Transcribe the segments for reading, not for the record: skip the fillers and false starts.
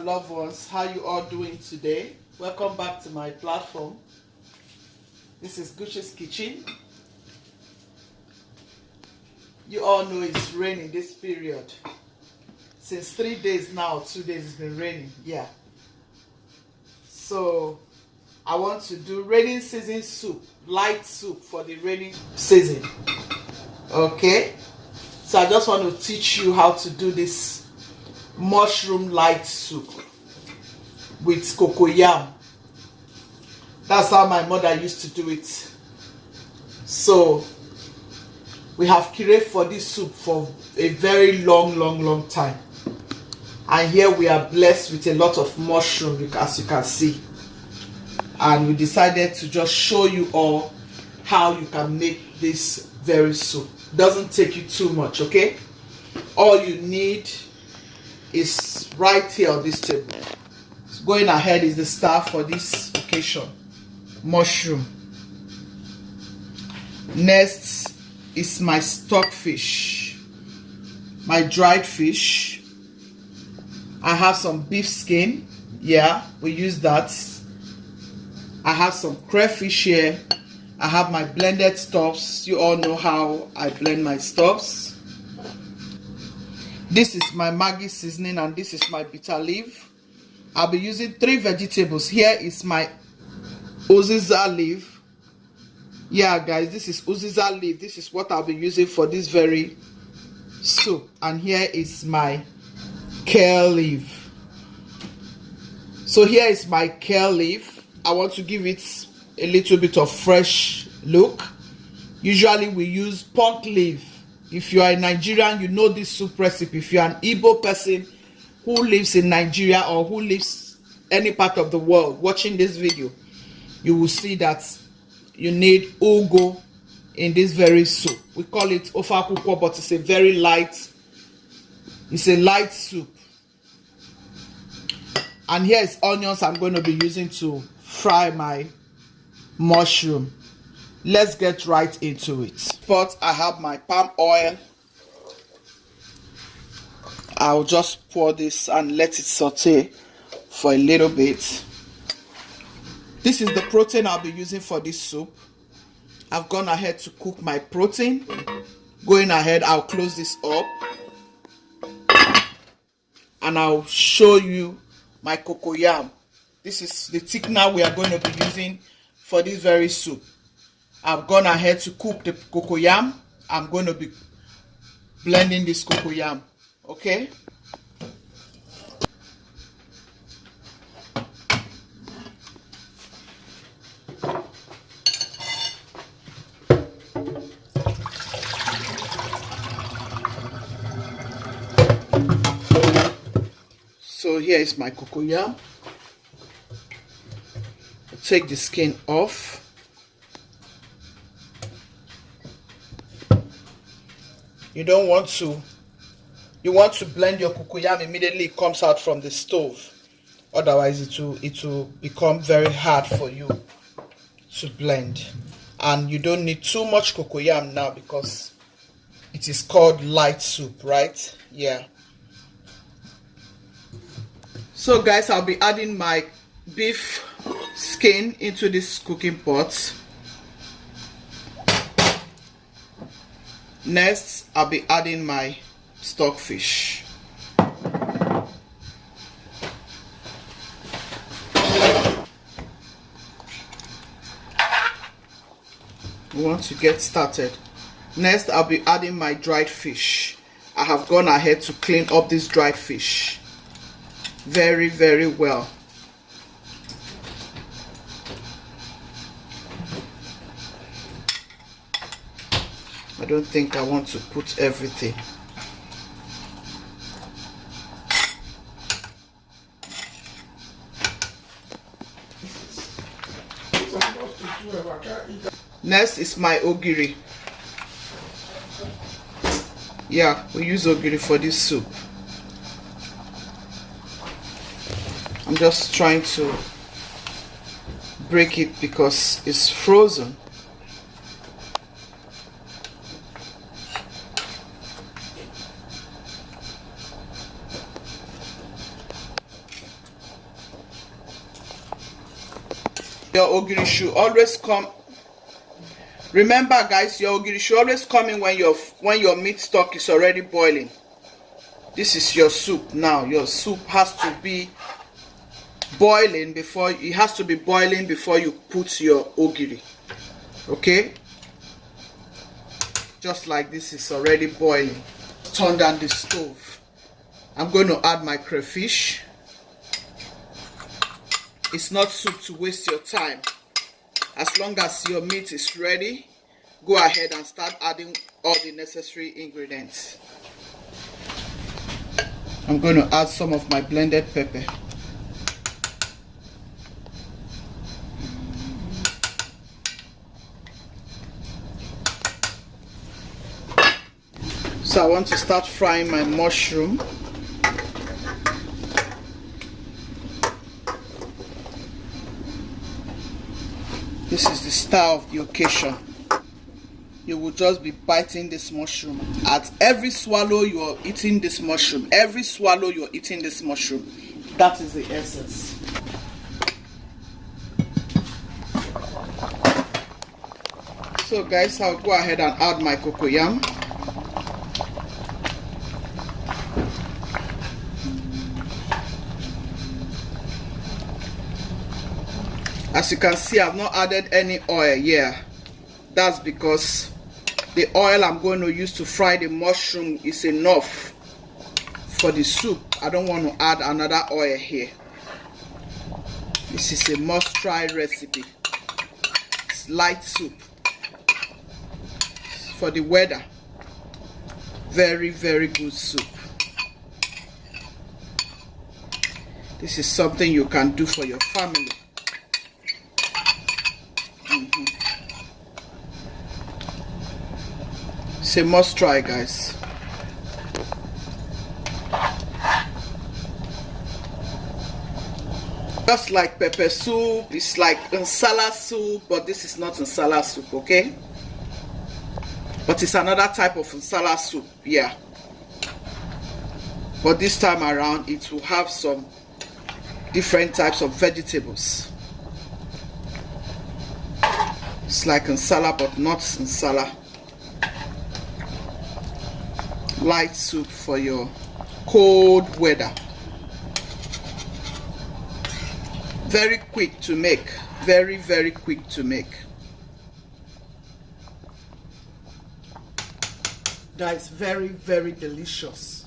and loved ones, how you all doing today? Welcome back to my platform. This is Guchies Kitchen. You all know it's raining this period. Since 3 days now, 2 days it's been raining. Yeah. So I want to do raining season soup, light soup for the raining season. Okay. So I just want to teach you how to do this mushroom light soup with cocoyam. That's how my mother used to do it. So we have craved for this soup for a very long time. And here we are blessed with a lot of mushroom, as you can see. And we decided to just show you all how you can make this very soup. Doesn't take you too much, okay? All you need is right here on this table. So going ahead is the star for this occasion. Mushroom. Next is my stockfish, my dried fish. I have some beef skin. Yeah, we use that. I have some crayfish here. I have my blended stuffs. You all know how I blend my stuffs. This is my Maggi seasoning and this is my bitter leaf. I'll be using 3 vegetables. Here is my uziza leaf. Yeah guys, this is uziza leaf. This is what I'll be using for this very soup. And here is my kale leaf. So here is my kale leaf. I want to give it a little bit of fresh look. Usually we use punk leaf. If you are a Nigerian, you know this soup recipe. If you are an Igbo person who lives in Nigeria or who lives any part of the world watching this video, you will see that you need ugu in this very soup. We call it ofakuko, but it's a very light, it's a light soup. And here is onions I'm going to be using to fry my mushroom. Let's get right into it. But I have my palm oil. I'll just pour this and let it saute for a little bit. This is the protein I'll be using for this soup. I've gone ahead to cook my protein. Going ahead, I'll close this up and I'll show you my cocoyam. This is the thickener we are going to be using for this very soup. I've gone ahead to cook the cocoyam. I'm going to be blending this cocoyam. Okay? So here is my cocoyam. Take the skin off. You don't want to, you want to blend your cocoyam immediately it comes out from the stove. Otherwise it will become very hard for you to blend. And you don't need too much cocoyam now because it is called light soup, right? Yeah. So guys, I'll be adding my beef skin into this cooking pot. Next, I'll be adding my stockfish. We want to get started. Next, I'll be adding my dried fish. I have gone ahead to clean up this dried fish very well. I don't think I want to put everything. Next is my ogiri. Yeah, we use ogiri for this soup. I'm just trying to break it because it's frozen. Your ogiri should always come. Remember guys, your ogiri should always come in when your meat stock is already boiling. This is your soup now. Your soup has to be boiling before you put your ogiri. Okay? Just like this is already boiling. Turn down the stove. I'm going to add my crayfish. It's not soup to waste your time. As long as your meat is ready, go ahead and start adding all the necessary ingredients. I'm going to add some of my blended pepper. So I want to start frying my mushroom. This is the style of the occasion. You will just be biting this mushroom. At every swallow you are eating this mushroom. Every swallow you are eating this mushroom. That is the essence. So guys, I'll go ahead and add my cocoyam. As you can see, I've not added any oil here. That's because the oil I'm going to use to fry the mushroom is enough for the soup. I don't want to add another oil here. This is a must-try recipe. It's light soup for the weather. Very, very good soup. This is something you can do for your family. It's a must try, guys. Just like pepper soup, it's like nsala soup, but this is not nsala soup, okay? But it's another type of nsala soup, yeah. But this time around, it will have some different types of vegetables. It's like nsala, but not nsala. Light soup for your cold weather. Very quick to make. Very, very quick to make. Guys, very, very delicious.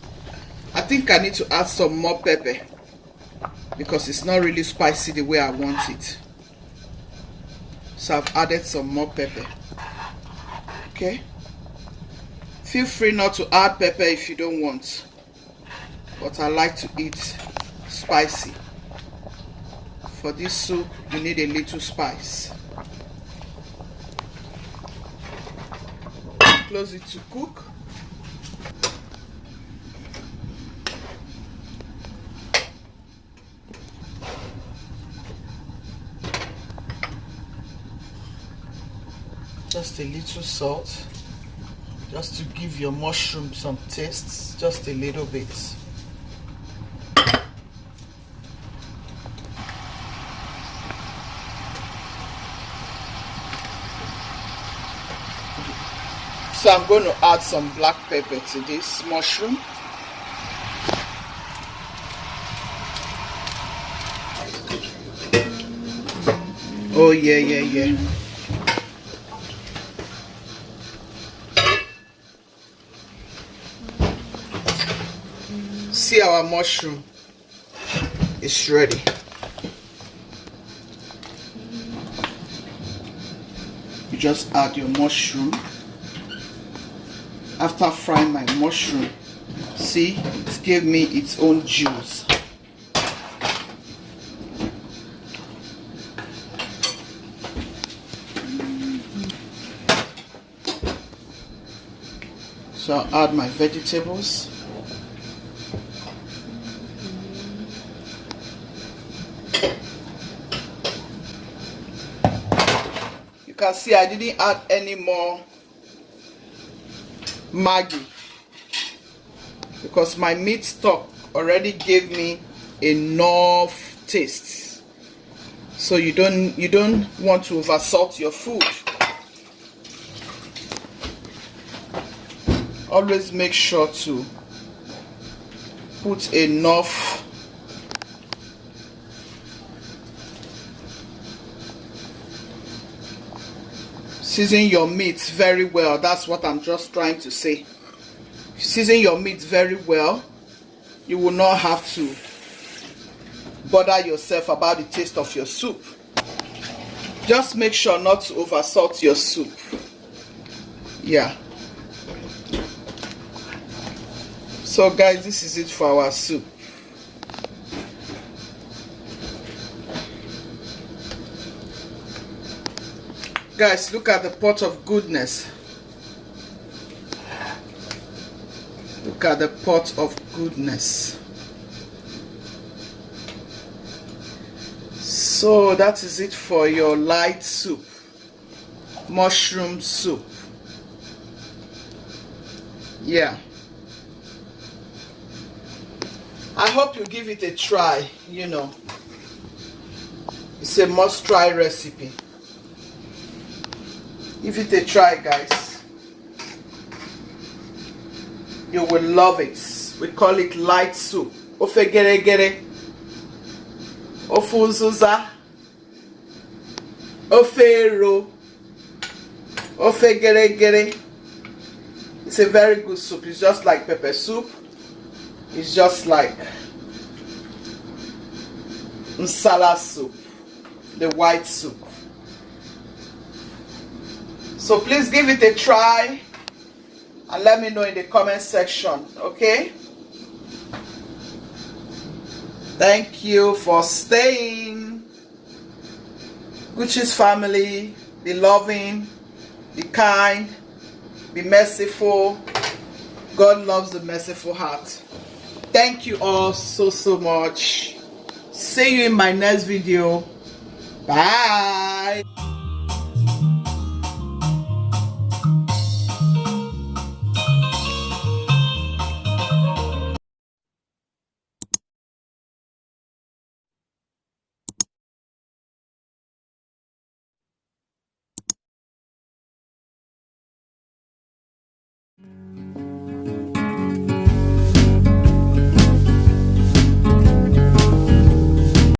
I think I need to add some more pepper because it's not really spicy the way I want it. So I've added some more pepper. Okay. Feel free not to add pepper if you don't want, but I like to eat spicy. For this soup, you need a little spice. Close it to cook. Just a little salt. Just to give your mushroom some taste, just a little bit. So I'm going to add some black pepper to this mushroom. Oh yeah. See, our mushroom is ready. You just add your mushroom. After frying my mushroom, see, it gave me its own juice. So I'll add my vegetables. You can see I didn't add any more Maggi because my meat stock already gave me enough taste. So you don't want to over salt your food. Always make sure to put enough season your meat very well. That's what I'm just trying to say. Season your meat very well. You will not have to bother yourself about the taste of your soup. Just make sure not to over salt your soup. Yeah. So guys, this is it for our soup. Guys, look at the pot of goodness. Look at the pot of goodness. So that is it for your light soup. Mushroom soup. Yeah. I hope you give it a try, you know. It's a must-try recipe. Give it a try, guys. You will love it. We call it light soup. Ofe gere gere. Ofe uzuza. Ofe ero. Ofe gere gere. It's a very good soup. It's just like pepper soup. It's just like nsala soup, the white soup. So please give it a try and let me know in the comment section, okay? Thank you for staying. Guchies family, be loving, be kind, be merciful. God loves the merciful heart. Thank you all so much. See you in my next video. Bye.